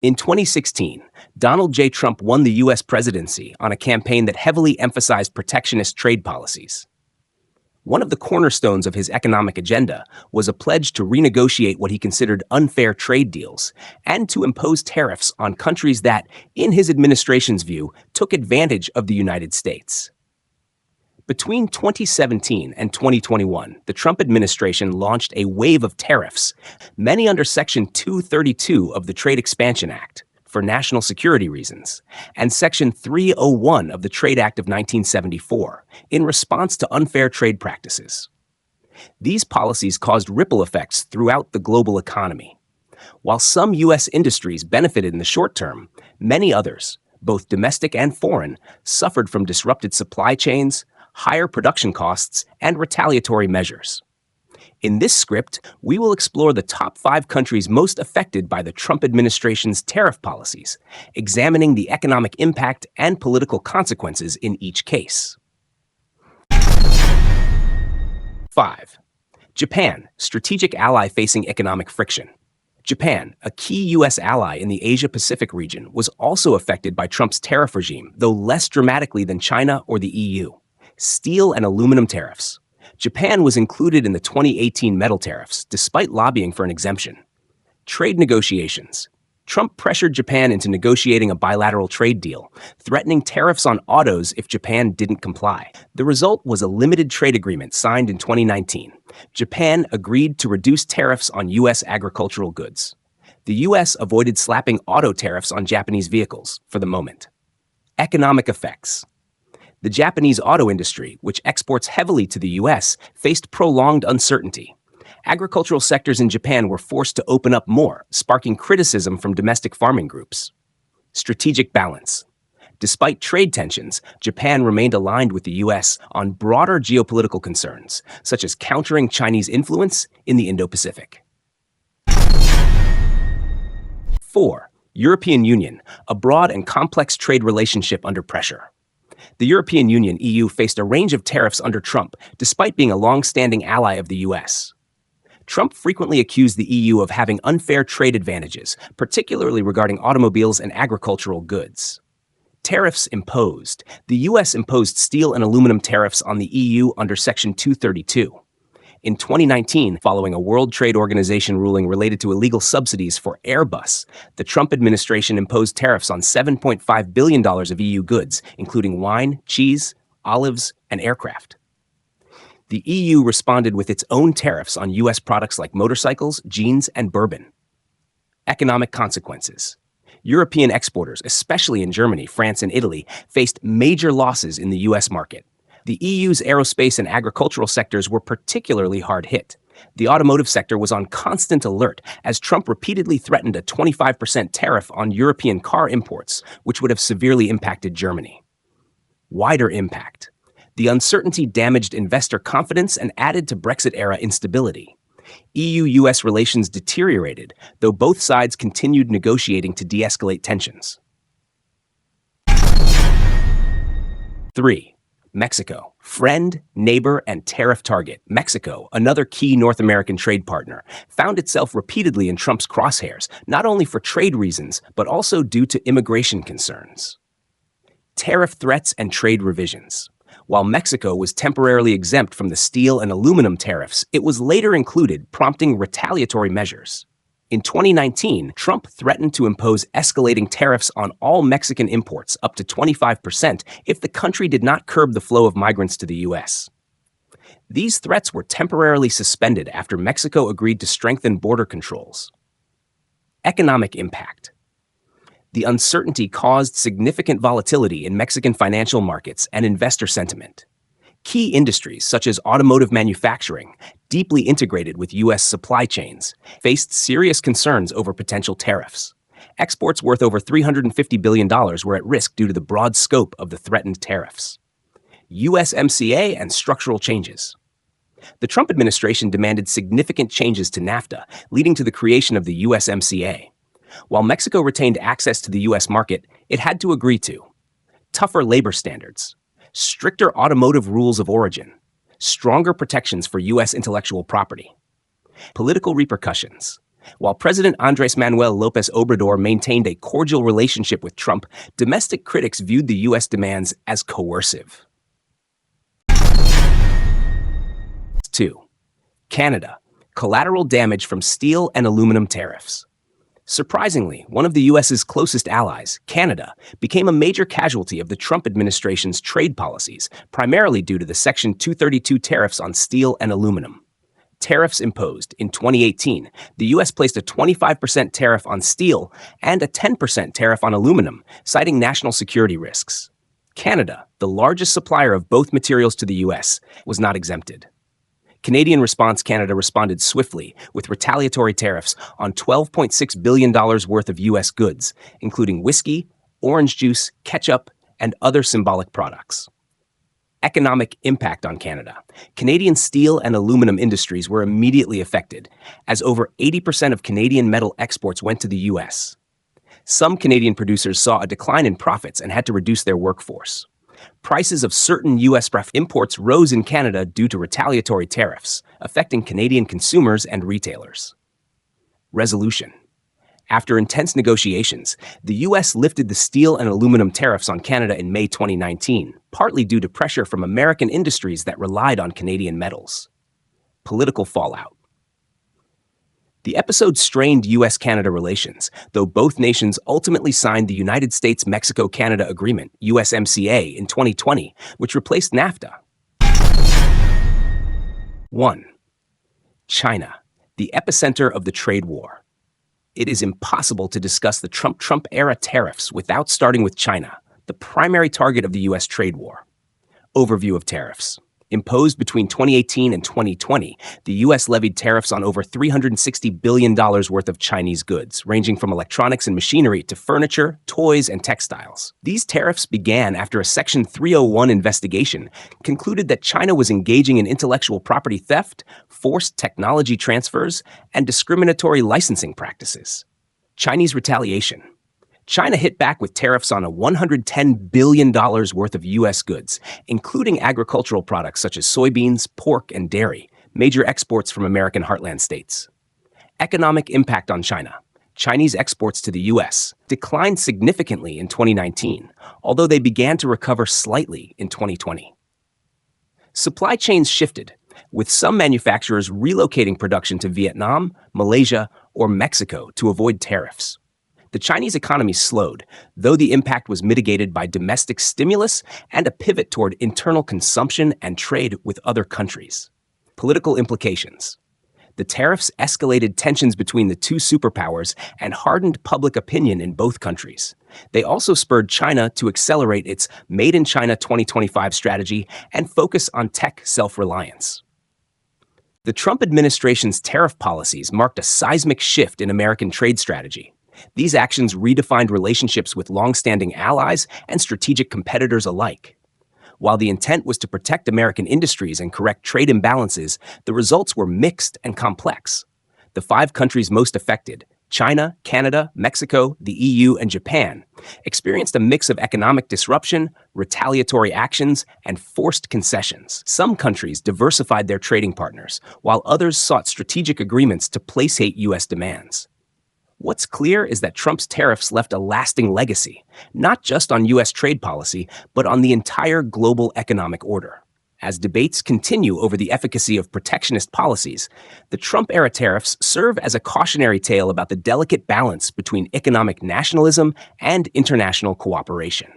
In 2016, Donald J. Trump won the U.S. presidency on a campaign that heavily emphasized protectionist trade policies. One of the cornerstones of his economic agenda was a pledge to renegotiate what he considered unfair trade deals and to impose tariffs on countries that, in his administration's view, took advantage of the United States. Between 2017 and 2021, the Trump administration launched a wave of tariffs, many under Section 232 of the Trade Expansion Act, for national security reasons, and Section 301 of the Trade Act of 1974, in response to unfair trade practices. These policies caused ripple effects throughout the global economy. While some U.S. industries benefited in the short term, many others, both domestic and foreign, suffered from disrupted supply chains, higher production costs, and retaliatory measures. In this script, we will explore the top 5 countries most affected by the Trump administration's tariff policies, examining the economic impact and political consequences in each case. 5. Japan, strategic ally facing economic friction. Japan, a key U.S. ally in the Asia-Pacific region, was also affected by Trump's tariff regime, though less dramatically than China or the EU. Steel and aluminum tariffs. Japan was included in the 2018 metal tariffs, despite lobbying for an exemption. Trade negotiations. Trump pressured Japan into negotiating a bilateral trade deal, threatening tariffs on autos if Japan didn't comply. The result was a limited trade agreement signed in 2019. Japan agreed to reduce tariffs on U.S. agricultural goods. The U.S. avoided slapping auto tariffs on Japanese vehicles for the moment. Economic effects. The Japanese auto industry, which exports heavily to the U.S., faced prolonged uncertainty. Agricultural sectors in Japan were forced to open up more, sparking criticism from domestic farming groups. Strategic balance. Despite trade tensions, Japan remained aligned with the U.S. on broader geopolitical concerns, such as countering Chinese influence in the Indo-Pacific. 4. European Union, a broad and complex trade relationship under pressure. The European Union (EU) faced a range of tariffs under Trump, despite being a long-standing ally of the U.S. Trump frequently accused the EU of having unfair trade advantages, particularly regarding automobiles and agricultural goods. Tariffs imposed. The U.S. imposed steel and aluminum tariffs on the EU under Section 232. In 2019, following a World Trade Organization ruling related to illegal subsidies for Airbus, the Trump administration imposed tariffs on $7.5 billion of EU goods, including wine, cheese, olives, and aircraft. The EU responded with its own tariffs on U.S. products like motorcycles, jeans, and bourbon. Economic consequences. European exporters, especially in Germany, France, and Italy, faced major losses in the U.S. market. The EU's aerospace and agricultural sectors were particularly hard hit. The automotive sector was on constant alert as Trump repeatedly threatened a 25% tariff on European car imports, which would have severely impacted Germany. Wider impact. The uncertainty damaged investor confidence and added to Brexit-era instability. EU-US relations deteriorated, though both sides continued negotiating to de-escalate tensions. 3. Mexico. Friend, neighbor, and tariff target. Mexico, another key North American trade partner, found itself repeatedly in Trump's crosshairs, not only for trade reasons, but also due to immigration concerns. Tariff threats and trade revisions. While Mexico was temporarily exempt from the steel and aluminum tariffs, it was later included, prompting retaliatory measures. In 2019, Trump threatened to impose escalating tariffs on all Mexican imports up to 25% if the country did not curb the flow of migrants to the U.S. These threats were temporarily suspended after Mexico agreed to strengthen border controls. Economic impact. The uncertainty caused significant volatility in Mexican financial markets and investor sentiment. Key industries, such as automotive manufacturing, deeply integrated with U.S. supply chains, faced serious concerns over potential tariffs. Exports worth over $350 billion were at risk due to the broad scope of the threatened tariffs. USMCA and structural changes. The Trump administration demanded significant changes to NAFTA, leading to the creation of the USMCA. While Mexico retained access to the U.S. market, it had to agree to tougher labor standards, stricter automotive rules of origin, stronger protections for U.S. intellectual property. Political repercussions. While President Andres Manuel Lopez Obrador maintained a cordial relationship with Trump, domestic critics viewed the U.S. demands as coercive. 2. Canada. Collateral damage from steel and aluminum tariffs. Surprisingly, one of the U.S.'s closest allies, Canada, became a major casualty of the Trump administration's trade policies, primarily due to the Section 232 tariffs on steel and aluminum. Tariffs imposed in 2018, the U.S. placed a 25% tariff on steel and a 10% tariff on aluminum, citing national security risks. Canada, the largest supplier of both materials to the U.S., was not exempted. Canadian Response Canada responded swiftly with retaliatory tariffs on $12.6 billion worth of U.S. goods, including whiskey, orange juice, ketchup, and other symbolic products. Economic impact on Canada. Canadian steel and aluminum industries were immediately affected, as over 80% of Canadian metal exports went to the U.S. Some Canadian producers saw a decline in profits and had to reduce their workforce. Prices of certain U.S. imports rose in Canada due to retaliatory tariffs, affecting Canadian consumers and retailers. Resolution. After intense negotiations, the U.S. lifted the steel and aluminum tariffs on Canada in May 2019, partly due to pressure from American industries that relied on Canadian metals. Political fallout. The episode strained U.S.-Canada relations, though both nations ultimately signed the United States-Mexico-Canada Agreement, USMCA, in 2020, which replaced NAFTA. 1. China, the epicenter of the trade war. It is impossible to discuss the Trump-era tariffs without starting with China, the primary target of the U.S. trade war. Overview of tariffs. Imposed between 2018 and 2020, the U.S. levied tariffs on over $360 billion worth of Chinese goods, ranging from electronics and machinery to furniture, toys, and textiles. These tariffs began after a Section 301 investigation concluded that China was engaging in intellectual property theft, forced technology transfers, and discriminatory licensing practices. Chinese retaliation. China hit back with tariffs on $110 billion worth of U.S. goods, including agricultural products such as soybeans, pork, and dairy, major exports from American heartland states. Economic impact on China. Chinese exports to the U.S. declined significantly in 2019, although they began to recover slightly in 2020. Supply chains shifted, with some manufacturers relocating production to Vietnam, Malaysia, or Mexico to avoid tariffs. The Chinese economy slowed, though the impact was mitigated by domestic stimulus and a pivot toward internal consumption and trade with other countries. Political implications. The tariffs escalated tensions between the two superpowers and hardened public opinion in both countries. They also spurred China to accelerate its Made in China 2025 strategy and focus on tech self-reliance. The Trump administration's tariff policies marked a seismic shift in American trade strategy. These actions redefined relationships with long-standing allies and strategic competitors alike. While the intent was to protect American industries and correct trade imbalances, the results were mixed and complex. The 5 countries most affected, China, Canada, Mexico, the EU, and Japan, experienced a mix of economic disruption, retaliatory actions, and forced concessions. Some countries diversified their trading partners, while others sought strategic agreements to placate U.S. demands. What's clear is that Trump's tariffs left a lasting legacy, not just on U.S. trade policy, but on the entire global economic order. As debates continue over the efficacy of protectionist policies, the Trump-era tariffs serve as a cautionary tale about the delicate balance between economic nationalism and international cooperation.